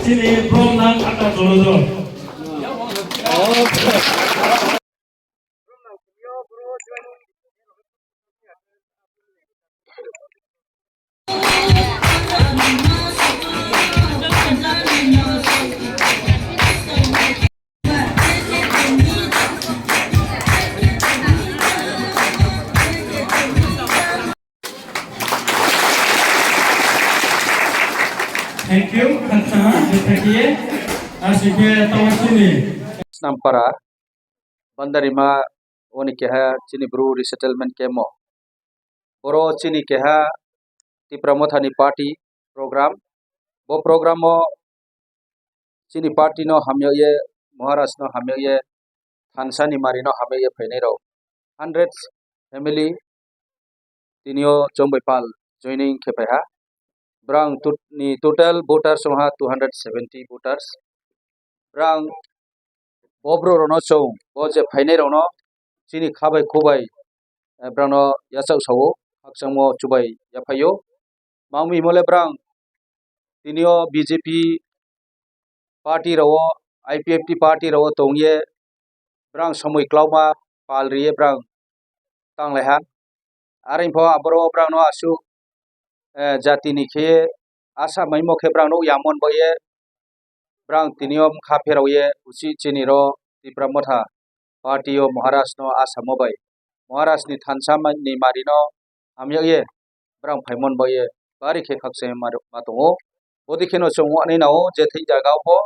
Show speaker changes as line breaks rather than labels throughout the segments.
sini prom nang kata dulu. Thank you, Kansa, Jepeki, Asike Tawasini.
Nampara, Bandarima, Onikeha, Chini Brew Resettlement Kemo. Boro Chini Keha, the Pramothani Party program. Bo programo Chini Party no Hamyoye, Moharas no Hamyoye, Hansani Marino Hamyoye Penero. Hundreds family, Tinio Chombepal, joining Kepeha. Brang ni total voters soha 270 voters. Brang Bobro rono chong boje phaine rono chini khabai khobai brano yasau sawo aksamo chubai yaphayo mangmi mole brang tinio BJP party rawo IPFT party rawo tongye brang samoi klauma palriye brang tanglehan arin pho abro brang no asu jati ni khe asa maimo khe brang no yamon boye brang tiniom khaperawe usi chini ro tipramotha party o Maharashtra no asamo bai Maharashtra ni thansama ni marino amyoye brang phaimon boye bari khe khakse matongo bodikheno chongo ani nao je thei jagao pho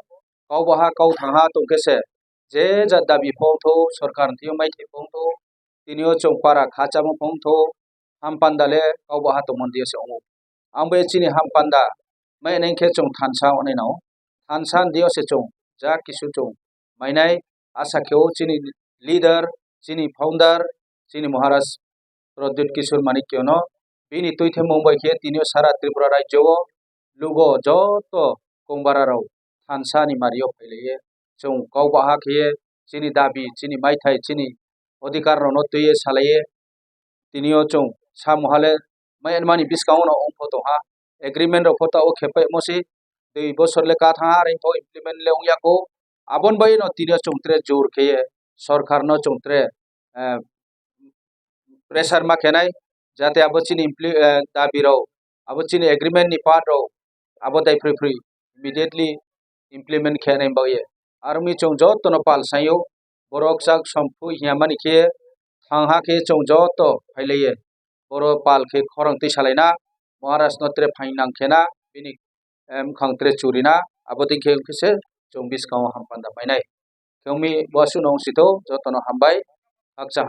kau baha kau thangha tongkese je jadda bi phongtho sarkar thiyo mai the phongtho tinio chongpara khachamo phongtho hampandale kau baha tongmon diye se ongo ambe chini hampanda mai neng khe chong thansa ani nao Hansan Dio Sechong, Jack Kisuchong, Mainai, Asakyo, Chini leader, Chini founder, Chini Maharaj, Pradut Kishore Manikyono, Bini Tuithe Mumbai Khe, Tinio Sara Tripura Rajyo, Lugo, Joto, Kumbararo, Hansani Mario Pele, Chong, Kaubaha Khe, Chini Dabi, Chini Maitai, Chini, Odikar no Tuye Salaye, Tinio Chong, Samuhale, Mayan Mani Biscauno on Photoha, agreement of Photo Kepe Mosi. Dei bosor le ka thang aring to implement leong yako abon bai no tira chongtre jor khe sarkar no chongtre pressure ma khenai jate abochin dabi ro abochin agreement ni part ro abodai free immediately implement khenai bai army chong jot to no pal sayo borok sak samphu hiamani khe thangha khe chong jot to phaileye boro pal khe khorang ti salaina Maharashtra no tre phainang khena bini khangtre churina abodi khel kise chongbis kaw hampanda mainai kyomi wasu nong sito jotono hambai akcha